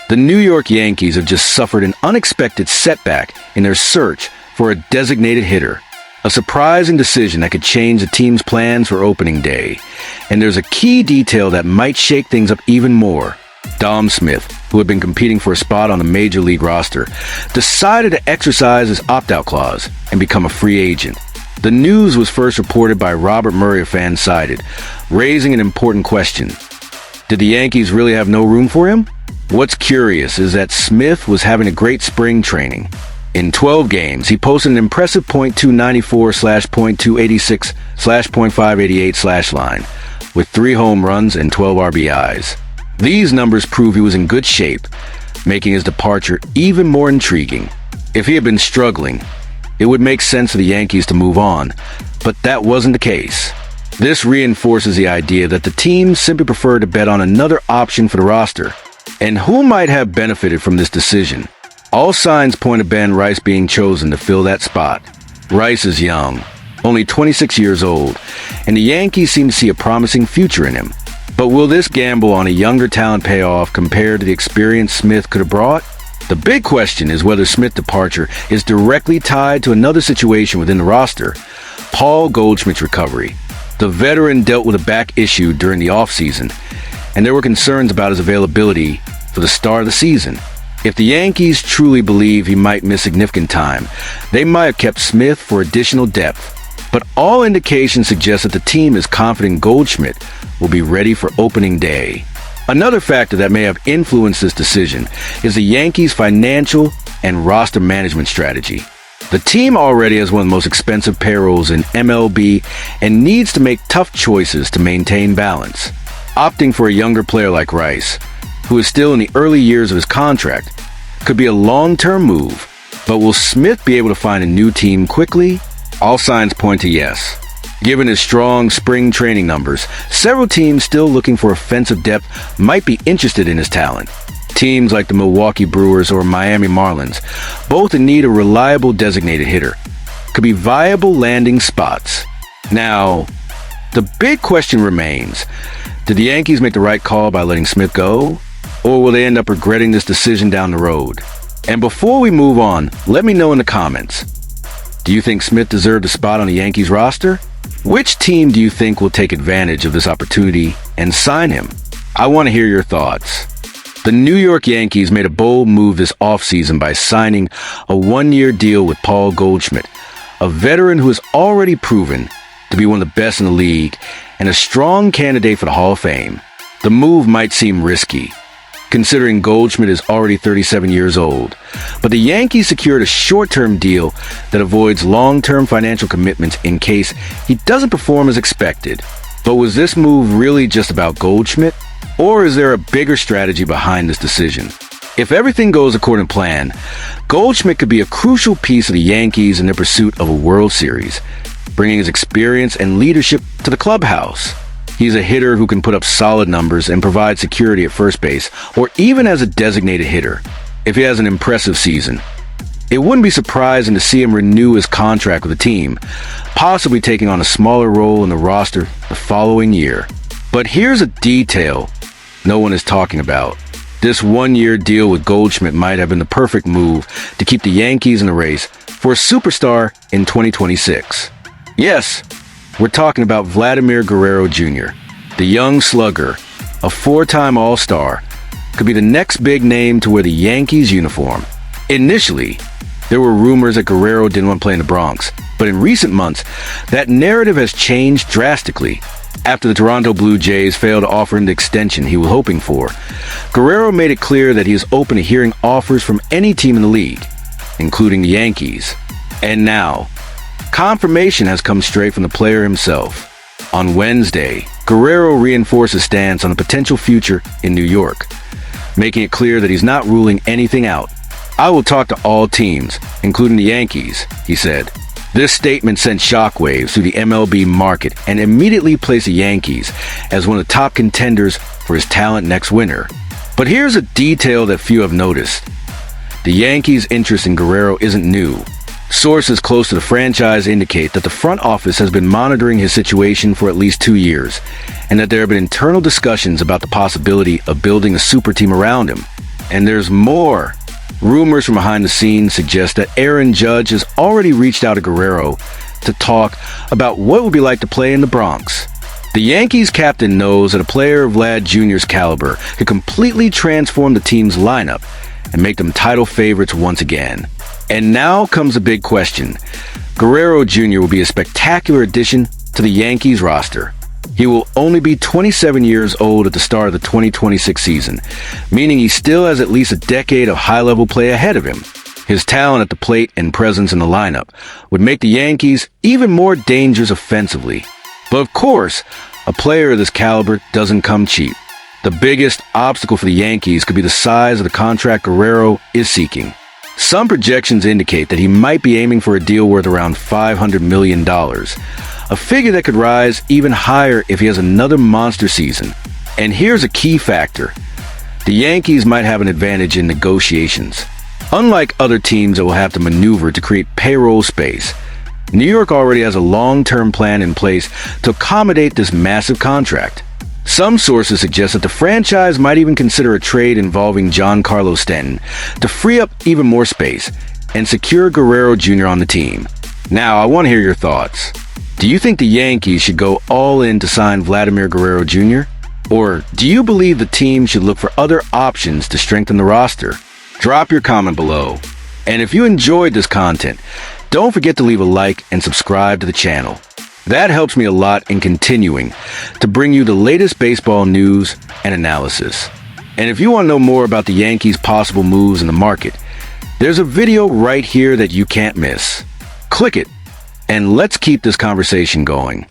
The New York Yankees have just suffered an unexpected setback in their search for a designated hitter. A surprising decision that could change the team's plans for opening day. And there's a key detail that might shake things up even more. Dom Smith, who had been competing for a spot on the Major League roster, decided to exercise his opt-out clause and become a free agent. The news was first reported by Robert Murray of Fansided, raising an important question. Did the Yankees really have no room for him? What's curious is that Smith was having a great spring training. In 12 games, he posted an impressive .294/.286/.588 line, with 3 home runs and 12 RBIs. These numbers prove he was in good shape, making his departure even more intriguing. If he had been struggling, it would make sense for the Yankees to move on, but that wasn't the case. This reinforces the idea that the team simply preferred to bet on another option for the roster. And who might have benefited from this decision? All signs point to Ben Rice being chosen to fill that spot. Rice is young, only 26 years old, and the Yankees seem to see a promising future in him. But will this gamble on a younger talent pay off compared to the experience Smith could have brought? The big question is whether Smith's departure is directly tied to another situation within the roster, Paul Goldschmidt's recovery. The veteran dealt with a back issue during the offseason, and there were concerns about his availability for the start of the season. If the Yankees truly believe he might miss significant time, they might have kept Smith for additional depth. But all indications suggest that the team is confident Goldschmidt will be ready for opening day. Another factor that may have influenced this decision is the Yankees' financial and roster management strategy. The team already has one of the most expensive payrolls in MLB and needs to make tough choices to maintain balance. Opting for a younger player like Rice, who is still in the early years of his contract, could be a long-term move. But will Smith be able to find a new team quickly? All signs point to yes. Given his strong spring training numbers, several teams still looking for offensive depth might be interested in his talent. Teams like the Milwaukee Brewers or Miami Marlins, both in need of a reliable designated hitter, could be viable landing spots. Now, the big question remains, did the Yankees make the right call by letting Smith go? Or will they end up regretting this decision down the road? And before we move on, let me know in the comments. Do you think Smith deserved a spot on the Yankees roster? Which team do you think will take advantage of this opportunity and sign him? I want to hear your thoughts. The New York Yankees made a bold move this offseason by signing a 1-year deal with Paul Goldschmidt, a veteran who has already proven to be one of the best in the league and a strong candidate for the Hall of Fame. The move might seem risky, considering Goldschmidt is already 37 years old, but the Yankees secured a short-term deal that avoids long-term financial commitments in case he doesn't perform as expected. But was this move really just about Goldschmidt? Or is there a bigger strategy behind this decision? If everything goes according to plan, Goldschmidt could be a crucial piece of the Yankees in their pursuit of a World Series, bringing his experience and leadership to the clubhouse. He's a hitter who can put up solid numbers and provide security at first base, or even as a designated hitter, if he has an impressive season. It wouldn't be surprising to see him renew his contract with the team, possibly taking on a smaller role in the roster the following year. But here's a detail no one is talking about. This 1-year deal with Goldschmidt might have been the perfect move to keep the Yankees in the race for a superstar in 2026. Yes, we're talking about Vladimir Guerrero Jr., the young slugger, a 4-time All-Star, could be the next big name to wear the Yankees uniform. Initially, there were rumors that Guerrero didn't want to play in the Bronx, but in recent months, that narrative has changed drastically. After the Toronto Blue Jays failed to offer him the extension he was hoping for, Guerrero made it clear that he is open to hearing offers from any team in the league, including the Yankees. And now, confirmation has come straight from the player himself. On Wednesday, Guerrero reinforced his stance on the potential future in New York, making it clear that he's not ruling anything out. "I will talk to all teams, including the Yankees," he said. This statement sent shockwaves through the MLB market and immediately placed the Yankees as one of the top contenders for his talent next winter. But here's a detail that few have noticed. The Yankees' interest in Guerrero isn't new. Sources close to the franchise indicate that the front office has been monitoring his situation for at least 2 years, and that there have been internal discussions about the possibility of building a super team around him. And there's more. Rumors from behind the scenes suggest that Aaron Judge has already reached out to Guerrero to talk about what it would be like to play in the Bronx. The Yankees captain knows that a player of Vlad Jr.'s caliber could completely transform the team's lineup and make them title favorites once again. And now comes a big question. Guerrero Jr. will be a spectacular addition to the Yankees roster. He will only be 27 years old at the start of the 2026 season, meaning he still has at least a decade of high-level play ahead of him. His talent at the plate and presence in the lineup would make the Yankees even more dangerous offensively. But of course, a player of this caliber doesn't come cheap. The biggest obstacle for the Yankees could be the size of the contract Guerrero is seeking. Some projections indicate that he might be aiming for a deal worth around $500 million, a figure that could rise even higher if he has another monster season. And here's a key factor. The Yankees might have an advantage in negotiations. Unlike other teams that will have to maneuver to create payroll space, New York already has a long-term plan in place to accommodate this massive contract. Some sources suggest that the franchise might even consider a trade involving Giancarlo Stanton to free up even more space and secure Guerrero Jr. on the team. Now, I want to hear your thoughts. Do you think the Yankees should go all in to sign Vladimir Guerrero Jr.? Or do you believe the team should look for other options to strengthen the roster? Drop your comment below. And if you enjoyed this content, don't forget to leave a like and subscribe to the channel. That helps me a lot in continuing to bring you the latest baseball news and analysis. And if you want to know more about the Yankees' possible moves in the market, there's a video right here that you can't miss. Click it, and let's keep this conversation going.